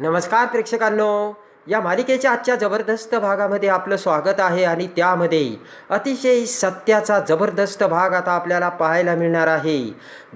नमस्कार प्रेक्षकांनो, या मालिकेच्या आजच्या जबरदस्त भागामध्ये आपलं स्वागत आहे आणि त्यामध्ये अतिशय सत्याचा जबरदस्त भाग आता आपल्याला पाहायला मिळणार आहे।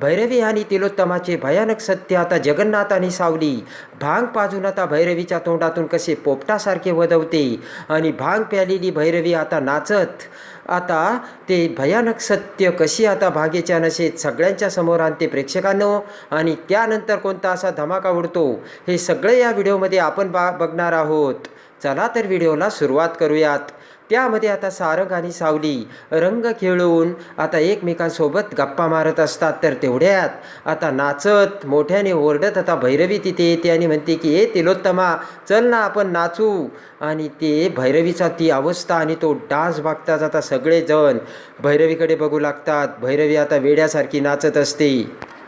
भैरवी आणि तिलोत्तमाचे भयानक सत्य आता जगन्नाथ आणि सावली भांग पाजून आता भैरवीच्या तोंडातून कसे पोपटासारखे वदवते आणि भांग प्यालेली भैरवी आता नाचत आता ते भयानक सत्य कशी आता भागेच्या नशेत सगळ्यांच्या समोर आणते प्रेक्षकांनो। आणि त्यानंतर कोणता असा धमाका उडतो हे सगळे या व्हिडिओमध्ये आपण बघणार आहोत। चला तर व्हिडिओला सुरुवात करूयात। त्यामध्ये आता सारंग आणि सावली रंग खेळून आता एकमेकांसोबत गप्पा मारत असतात, तर तेवढ्यात आता नाचत मोठ्याने ओरडत आता भैरवी तिथे येते आणि म्हणते की ए तिलोत्तमा, चल ना आपण नाचू। आणि ते भैरवीचा ती अवस्था आणि तो डान्स बघताच आता सगळेजण भैरवीकडे बघू लागतात। भैरवी आता वेड्यासारखी नाचत असते।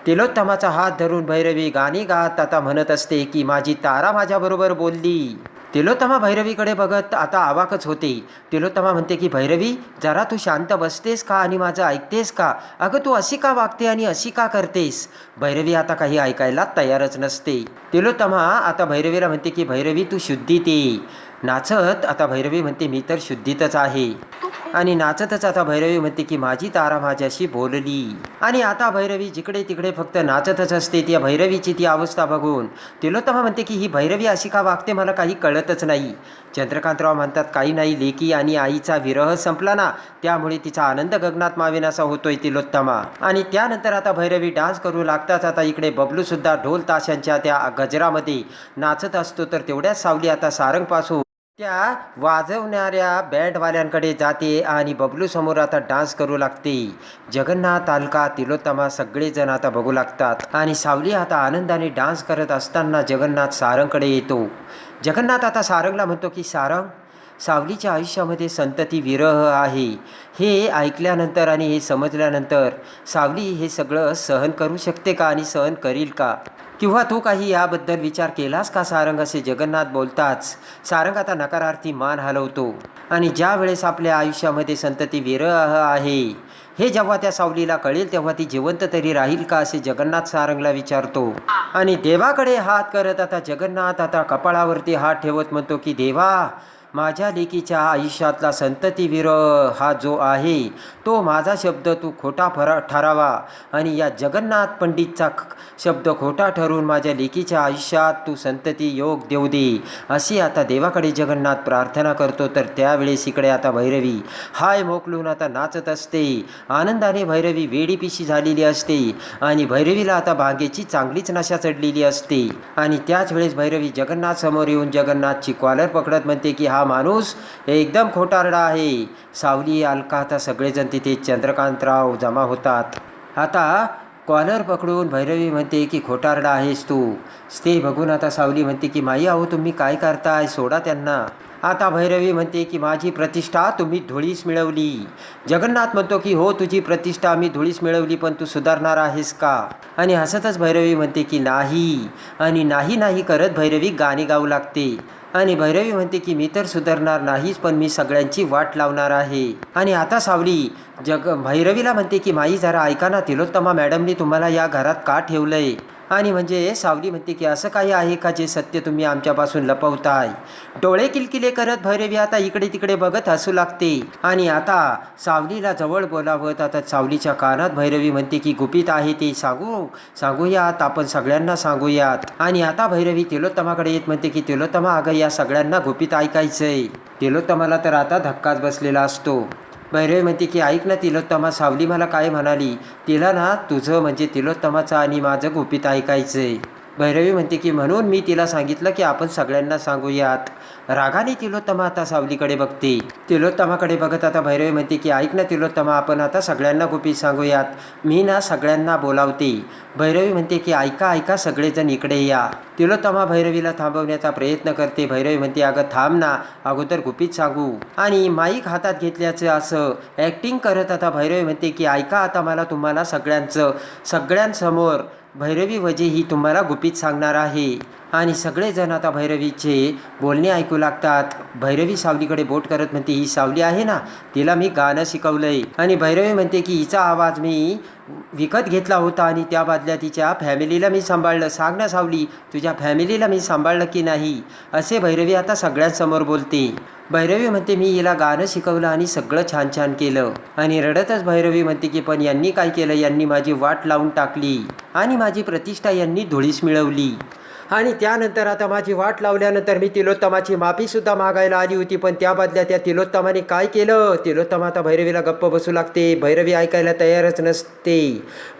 तिलोत्तमाचा हात धरून भैरवी गाणी गात आता म्हणत असते की माझी तारा माझ्याबरोबर बोलली। तिलोत्तमा भैरवीकडे बघत आता अवाकच होते। तिलोत्तमा म्हणते की भैरवी, जरा तू शांत बसतेस का आणि माझं ऐकतेस का? अगं तू अशी का वागते आणि अशी का करतेस? भैरवी आता काही ऐकायला तयारच नसते। तिलोत्तमा आता भैरवीला म्हणते की भैरवी तू शुद्धीत ये। नाचत आता भैरवी म्हणते मी तर शुद्धीतच आहे। आणि नाचतच आता भैरवी म्हणते की माझी तारा माझ्याशी बोलली। आणि आता भैरवी जिकडे तिकडे फक्त नाचतच असते। त्या भैरवीची ती अवस्था बघून तिलोत्तमा म्हणते की ही भैरवी अशी का वागते, मला काही कळतच नाही। चंद्रकांतराव म्हणतात काही नाही लेकी, आणि आईचा विरह संपला ना, त्यामुळे तिचा आनंद गगनात मावेनासा होतोय तिलोत्तमा। आणि त्यानंतर आता भैरवी डान्स करू लागताच आता इकडे बबलू सुद्धा ढोल ताशांच्या त्या गजरामध्ये नाचत असतो। तर तेवढ्याच सावली आता सारंगपासून त्या वाजवणाऱ्या बँडवाल्यांकडे जाते आणि बबलू समोर आता डान्स करू लागते। जगन्नाथ, अलका, तिलोत्तमा सगळेजण आता बघू लागतात आणि सावली आता आनंदाने डान्स करत असताना जगन्नाथ सारंगकडे येतो। जगन्नाथ आता सारंगला म्हणतो की सारंग, सावलीच्या आयुष्यामध्ये संतती विरह आहे। हे ऐकल्यानंतर आणि हे समजल्यानंतर सावली हे सगळं सहन करू शकते का आणि सहन करील का, किंवा तू काही याबद्दल विचार केलास का सारंग? असे जगन्नाथ बोलताच सारंग आता नकारार्थी मान हलवतो। आणि ज्या वेळेस आपल्या आयुष्यामध्ये संतती विरह आहे हे जेव्हा त्या सावलीला कळेल तेव्हा ती जिवंत तरी राहील का, असे जगन्नाथ सारंगला विचारतो। आणि देवाकडे हात करत आता जगन्नाथ आता कपाळावरती हात ठेवत म्हणतो की देवा, माझ्या लेकीच्या आयुष्यातला संतती विरह हा जो आहे तो माझा शब्द तू खोटा ठरावा आणि या जगन्नाथ पंडितचा शब्द खोटा ठरवून माझ्या लेकीच्या आयुष्यात तू संतती योग देऊ दे, अशी आता देवाकडे जगन्नाथ प्रार्थना करतो। तर त्यावेळेस इकडे आता भैरवी हाय मोकलून आता नाचत असते। आनंदाने भैरवी वेडीपिशी झालेली असते आणि भैरवीला आता भांगेची चांगलीच नशा चढलेली असते। आणि त्याच वेळेस भैरवी जगन्नाथ समोर येऊन जगन्नाथची कॉलर पकडत म्हणते की हा माणूस एकदम खोटारडा आहे। सावली, अलका आता सगळेजण तिथे चंद्रकांतराव जमा होतात। आता कॉलर पकडून भैरवी म्हणते की खोटारडा आहेस तू। ते बघून आता सावली म्हणते की माई अहो तुम्ही काय करताय, सोडा त्यांना। आता भैरवी म्हणते की माझी प्रतिष्ठा तुम्ही धुळीस मिळवली। जगन्नाथ म्हणतो की हो तुझी प्रतिष्ठा आम्ही धुळीस मिळवली, पण तू सुधारणार आहेस का? आणि हसतच भैरवी म्हणते की नाही। आणि नाही नाही करत भैरवी गाणी गाऊ लागते। आणि भैरवी म्हणते की मी तर सुधारणार नाहीच, पण मी सगळ्यांची वाट लावणार आहे। आणि आता सावली भैरवीला म्हणते की माई जरा ऐका ना, तिलोत्तमा मॅडमनी तुम्हाला या घरात का ठेवलंय? आणि म्हणजे सावली म्हणते की असं काही आहे का जे सत्य तुम्ही आमच्यापासून लपवताय? डोळे किलकिले करत भैरवी आता इकडे तिकडे बघत हसू लागते। आणि आता सावलीला जवळ बोलावत आता सावलीच्या कानात भैरवी म्हणते की गुपित आहे ते सांगूयात, आपण सगळ्यांना सांगूयात। आणि आता भैरवी तिलोत्तमाकडे येत म्हणते की तिलोत्तमा अगं या सगळ्यांना गुपित ऐकायचंय। तिलोत्तमाला तर आता धक्काच बसलेला असतो। भैरवी म्हणते की ऐक ना तिलोत्तमा, सावली मला काय म्हणाली, तिला ना तुझं म्हणजे तिलोत्तमाचं आणि माझं गुपित ऐकायचंय। भैरवी म्हणते की म्हणून मी तिला सांगितलं की आपण सगळ्यांना सांगूयात। रागाने तिलोत्तमा आता सावलीकडे बघते। तिलोत्तमाकडे बघत आता भैरवी म्हणते की ऐक ना तिलोत्तमा, आपण आता सगळ्यांना गुपित सांगूयात, मी ना सगळ्यांना बोलावते। भैरवी म्हणते की ऐका ऐका सगळेजण इकडे या। तिलोत्तमा भैरवीला थांबवण्याचा प्रयत्न करते। भैरवी म्हणते अगं थांब ना, अगोदर गुपित सांगू। आणि माईक हातात घेतल्याचं असं ॲक्टिंग करत आता भैरवी म्हणते की ऐका आता मला तुम्हाला सगळ्यांसमोर भैरवी वजे ही तुम्हाला गुपित सांगणार आहे. आणि सगळेजण आता भैरवीचे बोलणे ऐकू लागतात. भैरवी सावलीकडे बोट करत म्हणते, ही सावली आहे ना, तिला मी गाणं शिकवलंय. आणि भैरवी म्हणते की हिचा आवाज मी विकत घेतला होता आणि त्या बदल्या तिच्या फॅमिलीला मी सांभाळलं. सांग ना सावली, तुझ्या फॅमिलीला मी सांभाळलं की नाही, असे भैरवी आता सगळ्यांसमोर बोलते. भैरवी म्हणते, मी हिला गाणं शिकवलं आणि सगळं छान छान केलं. आणि रडतच भैरवी म्हणते की पण यांनी काय केलं, यांनी माझी वाट लावून टाकली आणि माझी प्रतिष्ठा यांनी धुळीस मिळवली. आणि त्यानंतर आता माझी वाट लावल्यानंतर मी तिलोत्तमाची माफीसुद्धा मागायला आली होती, पण त्या बदल्या त्या तिलोत्तमाने काय केलं. तिलोत्तमा आता भैरवीला गप्प बसू लागते. भैरवी ऐकायला तयारच नसते.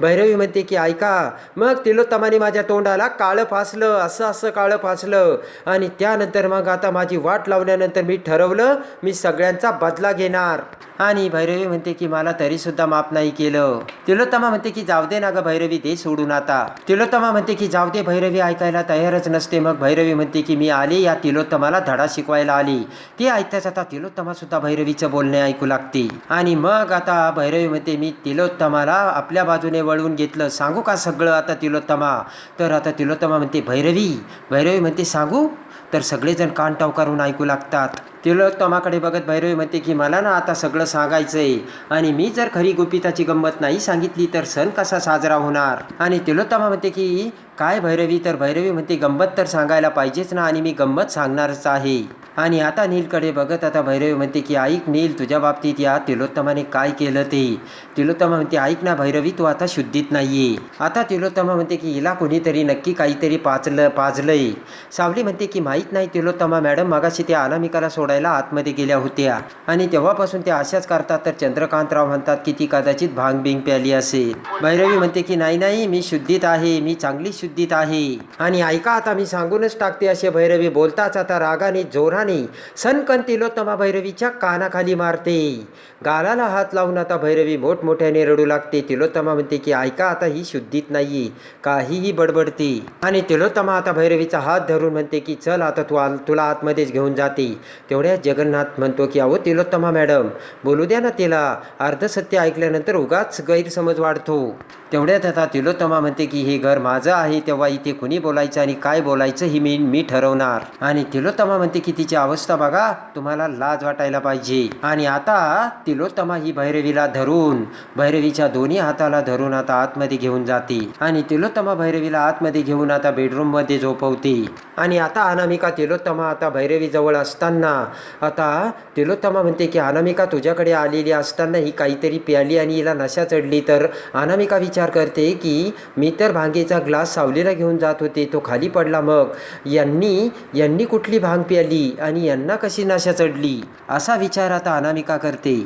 भैरवी म्हणते की ऐका. मग तिलोत्तमाने माझ्या तोंडाला काळं फासलं, असं काळं फासलं. आणि त्यानंतर मग आता माझी वाट लावल्यानंतर मी ठरवलं मी सगळ्यांचा बदला घेणार. आणि भैरवी म्हणते की मला तरीसुद्धा माफ नाही केलं. तिलोत्तमा म्हणते की जाऊ दे ना गं भैरवी, दे सोडून आता. तिलोत्तमा म्हणते की जाऊ दे. भैरवी ऐकायला तयारच नसते. मग भैरवी म्हणते की मी आले या तिलोत्तमाला धडा शिकवायला आली. ते ऐकताच आता तिलोत्तमासुद्धा भैरवीचं बोलणे ऐकू लागते. आणि मग आता भैरवी म्हणते मी तिलोत्तमाला आपल्या बाजूने वळवून घेतलं. सांगू का सगळं आता तिलोत्तमा. तर आता तिलोत्तमा म्हणते भैरवी म्हणते सांगू. तर सगळेजण कान टावकारून ऐकू लागतात. तिलोत्तमाकडे बघत भैरवी म्हणते की मला ना आता सगळं सांगायचं आहे आणि मी जर खरी गुपिताची गंमत नाही सांगितली तर सण कसा साजरा होणार. आणि तिलोत्तमा म्हणते की काय भैरवी. तर भैरवी म्हणते गंमत तर सांगायला पाहिजेच ना आणि मी गंमत सांगणारच आहे. आणि आता नीलकडे बघत आता भैरवी म्हणते की ऐक नील, तुझ्या बाबतीत या तिलोत्तमाने काय केलं ते. तिलोत्तमा म्हणते ऐक ना भैरवी, तू आता शुद्धीत नाहीये. आता तिलोत्तमा म्हणते की हिला कोणीतरी नक्की काहीतरी पाजलंय. सावली म्हणते की माहीत नाही तिलोत्तमा मॅडम, मगाशी त्या अनामिकाला सोडायला आतमध्ये गेल्या होत्या आणि तेव्हापासून त्या अशाच करतात. तर चंद्रकांतराव म्हणतात की ती कदाचित भांग बिंग प्याली असेल. भैरवी म्हणते की नाही मी शुद्धीत आहे, मी चांगली शुद्धीत आहे. आणि ऐका आता मी सांगूनच टाकते असे भैरवी बोलताच आता रागाने जोराने सनकन तिलोत्तमा भैरवीच्या कानाखाली मारते. गालाला हात लावून आता भैरवी मोठमोठ्याने रडू लागते. तिलोत्तमा म्हणते की ऐका आता ही शुद्धीत नाहीये, काहीही बडबडते. आणि तिलोत्तमा आता भैरवीचा हात धरून म्हणते की चल आता तुला आतमध्येच घेऊन जाते. तेवढ्याच जगन्नाथ म्हणतो की अहो तिलोत्तमा मॅडम बोलू द्या ना तिला, अर्धसत्य ऐकल्यानंतर उगाच गैरसमज वाढतो. तेवढ्यात आता तिलोत्तमा म्हणते की हे घर माझं आहे, तेव्हा इथे कुणी बोलायचं आणि काय बोलायचं ही मी ठरवणार. आणि तिलोत्तमा म्हणते की तिची अवस्था बघा, तुम्हाला लाज वाटायला पाहिजे. आणि आता तिलोत्तमा ही भैरवीला धरून भैरवीच्या दोन्ही हाताला धरून आता आतमध्ये घेऊन जाते. आणि तिलोत्तमा भैरवीला आतमध्ये घेऊन आता बेडरूम मध्ये झोपवते. आणि आता अनामिका तिलोत्तमा आता भैरवी जवळ असताना आता तिलोत्तमा म्हणते की अनामिका तुझ्याकडे आलेली असताना ही काहीतरी प्याली आणि हिला नशा चढली. तर अनामिका विचार करते की मी तर भांगेचा ग्लास सावलीला घेऊन जात होते, तो खाली पडला, मग यांनी कुठली भांग प्याली आणि यांना कशी नशा चढली, असा विचार आता अनामिका करते.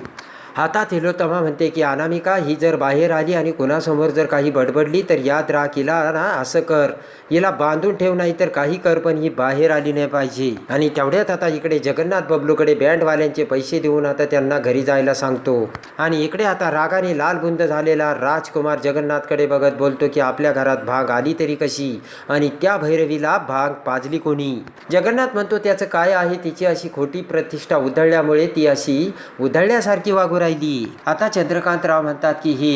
आता तिलोत्तमा म्हणते की अनामिका ही जर बाहेर आली आणि कुणासमोर जर काही बडबडली तर याद राख, हिला ना असं कर, हिला बांधून ठेव, नाही तर काही कर, पण ही बाहेर आली नाही पाहिजे. आणि तेवढ्यात आता इकडे जगन्नाथ बबलूकडे बँडवाल्यांचे पैसे देऊन आता त्यांना घरी जायला सांगतो. आणि इकडे आता रागाने लालबुंद झालेला राजकुमार जगन्नाथकडे बघत बोलतो की आपल्या घरात भांग आली तरी कशी आणि त्या भैरवीला भांग पाजली कोणी. जगन्नाथ म्हणतो त्याचं काय आहे, तिची अशी खोटी प्रतिष्ठा उधळल्यामुळे ती अशी उधळल्यासारखी वागू राहिली. आता चंद्रकांतराव म्हणतात की हे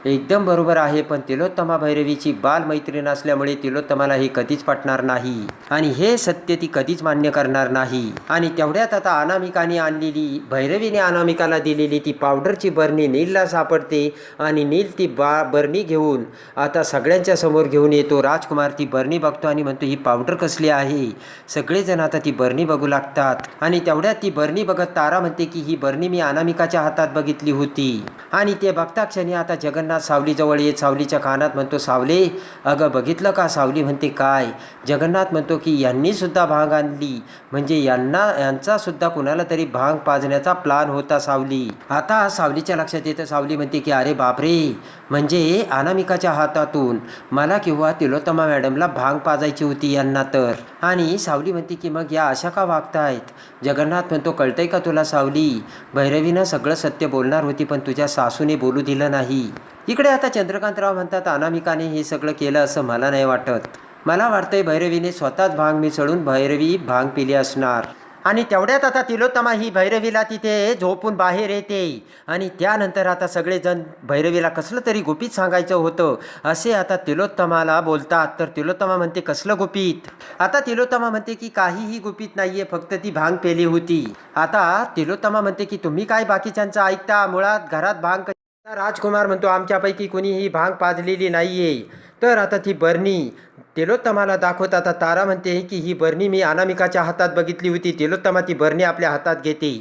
एकदम बरोबर आहे, पण तिलोत्तमा भैरवीची बालमैत्रीण असल्यामुळे तिलोत्तमाला हे कधीच पटणार नाही आणि हे सत्य ती कधीच मान्य करणार नाही. आणि तेवढ्यात आता अनामिकाने आणलेली भैरवीने अनामिकाला दिलेली ती पावडरची बरणी नीलला सापडते आणि नील ती बरणी घेऊन आता सगळ्यांच्या समोर घेऊन येतो. राजकुमार ती बरणी बघतो आणि म्हणतो ही पावडर कसली आहे. सगळेजण आता ती बरणी बघू लागतात. आणि तेवढ्यात ती बरणी बघत तारा म्हणते की ही बरणी मी अनामिकाच्या हातात बघितली होती. आणि ते बघता क्षणी आता जगन्नाथ सावलीजवळ येत सावलीच्या कानात म्हणतो, सावले अगं बघितलं का. सावली म्हणते काय. जगन्नाथ म्हणतो की यांनी सुद्धा भांग आणली, म्हणजे यांचा सुद्धा कुणाला तरी भांग पाजण्याचा प्लान होता सावली. आता सावलीच्या लक्षात येतं. सावली म्हणते की अरे बापरे, म्हणजे अनामिकाच्या हातातून मला किंवा तिलोत्तमा मॅडमला भांग पाजायची होती यांना तर. आणि सावली म्हणते की मग या अशा का वागतायत. जगन्नाथ म्हणतो कळतंय का तुला सावली, भैरवीनं सगळं सत्य बोलणार होती पण तुझ्या सासूने बोलू दिलं नाही. इकडे आता चंद्रकांतराव म्हणतात अनामिकाने हे सगळं केलं असं मला नाही वाटत, मला वाटतंय भैरवीने स्वतःच भांग मिसळून भैरवी भांग पिली असणार. आणि तेवढ्यात आता तिलोत्तमा ही भैरवीला तिथे झोपून बाहेर येते आणि त्यानंतर आता सगळेजण भैरवीला कसलं तरी गुपित सांगायचं होतं असे आता तिलोत्तमाला बोलतात. तर तिलोत्तमा म्हणते कसलं गुपित. आता तिलोत्तमा म्हणते की काहीही गुपित नाहीये, फक्त ती भांग पेली होती. आता तिलोत्तमा म्हणते की तुम्ही काय बाकीच्यांचं ऐकता, मुळात घरात भांग राजकुमार म्हणतो आमच्यापैकी कुणीही भांग पाजलेली नाहीये. तर आता ती बरणी तिलोत्तमाला दाखवत आता तारा म्हणते की ही बरणी मी अनामिकाच्या हातात बघितली होती. तिलोत्तमा ती बरणी आपल्या हातात घेते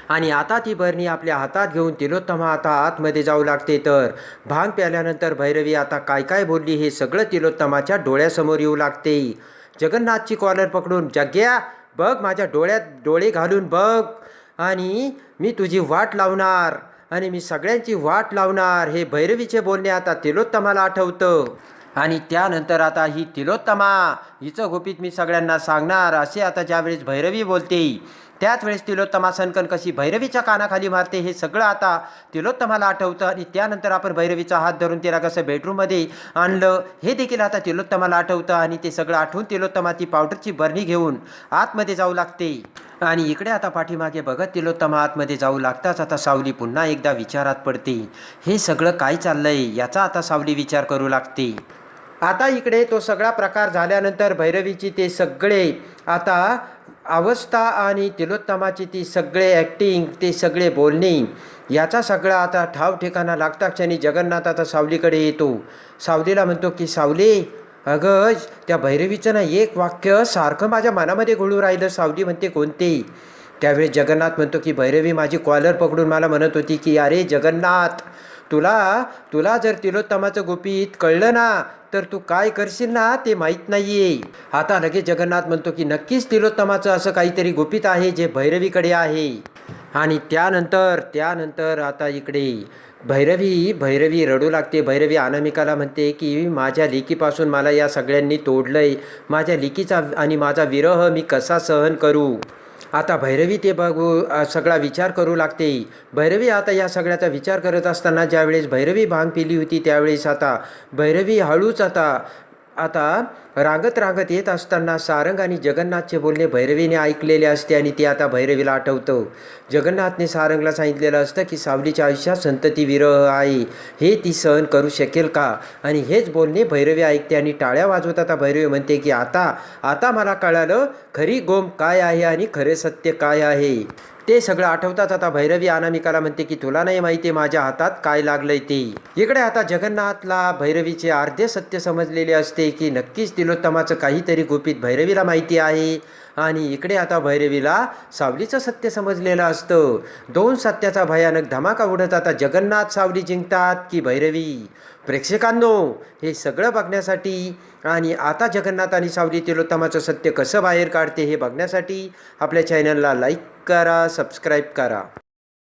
आणि आता ती बरणी आपल्या हातात घेऊन तिलोत्तमा आता आतमध्ये जाऊ लागते. तर भांग प्याल्यानंतर भैरवी आता काय काय बोलली हे सगळं तिलोत्तमाच्या डोळ्यासमोर येऊ लागते. जगन्नाथची कॉलर पकडून जग्या बघ, माझ्या डोळ्यात डोळे घालून बघ आणि मी तुझी वाट लावणार आणि मी सगळ्यांची वाट लावणार. हे भैरवीचे बोलणे आता तिलोत्तमाला आठवतं आणि त्यानंतर आता ही तिलोत्तमा हिचं गुपित मी सगळ्यांना सांगणार असे आता ज्यावेळेस भैरवी बोलते त्याच वेळेस तिलोत्तमा सनकन कशी भैरवीच्या कानाखाली मारते हे सगळं आता तिलोत्तमाला आठवतं. आणि त्यानंतर आपण भैरवीचा हात धरून तिला कसं बेडरूममध्ये आणलं हे देखील आता तिलोत्तमाला आठवतं. आणि ते सगळं आठवून तिलोत्तमा ती पावडरची बरणी घेऊन आतमध्ये जाऊ लागते. आणि इकडे आता पाठीमागे बघत तिलोत्तमा आतमध्ये जाऊ लागताच आता सावली पुन्हा एकदा विचारात पडते. हे सगळं काय चाललंय याचा आता सावली विचार करू लागते. आता इकडे तो सगळा प्रकार झाल्यानंतर भैरवीची ते सगळे आता अवस्था आणि तिलोत्तमाची ती सगळे ॲक्टिंग ते सगळे बोलणे याचा सगळा आता ठाव ठिकाणा लागता क्षणी जगन्नाथ आता सावलीकडे येतो. सावलीला म्हणतो की सावली अगं त्या भैरवीचं ना एक वाक्य सारखं माझ्या मनामध्ये घोळू राहिलं. सावली म्हणते कोणते. त्यावेळी जगन्नाथ म्हणतो की भैरवी माझी कॉलर पकडून मला म्हणत होती की अरे जगन्नाथ तुला जर तिलोत्तमाचं गुपित कळलं ना तर तू काय करशील ना ते माहीत नाही आहे. आता लगेच जगन्नाथ म्हणतो की नक्कीच तिलोत्तमाचं असं काहीतरी गुपित आहे जे भैरवीकडे आहे. आणि त्यानंतर आता इकडे भैरवी रडू लागते. भैरवी अनामिकाला म्हणते की माझ्या लेकीपासून मला या सगळ्यांनी तोडलंय, माझ्या लेकीचा आणि माझा विरह मी कसा सहन करू. आता भैरवी ते बघू सगळा विचार करू लागते. भैरवी आता या सगळ्याचा विचार करत असताना ज्यावेळेस भैरवी भांग पिली होती त्यावेळेस आता भैरवी हळूच आता रांगत येत असताना सारंग आणि जगन्नाथचे बोलणे भैरवीने ऐकलेले असते आणि ते आता भैरवीला आठवतं. जगन्नाथने सारंगला सांगितलेलं असतं की सावलीच्या आयुष्यात संतती विरह आहे, हे ती सहन करू शकेल का. आणि हेच बोलणे भैरवी ऐकते आणि टाळ्या वाजवत आता भैरवी म्हणते की आता मला कळालं खरी गोम काय आहे आणि खरे सत्य काय आहे. ते सगळं आठवतात आता भैरवी अनामिकाला म्हणते की तुला नाही माहिती माझ्या हातात काय लागलंय ते. इकडे आता जगन्नाथला भैरवीचे अर्धे सत्य समजलेले असते की नक्कीच तिलोत्तमाचं काहीतरी गुपित भैरवीला माहिती आहे. आणि इकडे आता भैरवीला सावलीचं सत्य समजलेलं असतं. दोन सत्याचा भयानक धमाका उडत आता जगन्नाथ सावली जिंकतात की भैरवी. प्रेक्षकांनो हे सगळं बघण्यासाठी आणि आता जगन्नाथ आणि सावली तिलोत्तमाचं सत्य कसं बाहेर काढते हे बघण्यासाठी आपल्या चॅनलला लाईक करा, सबस्क्राईब करा.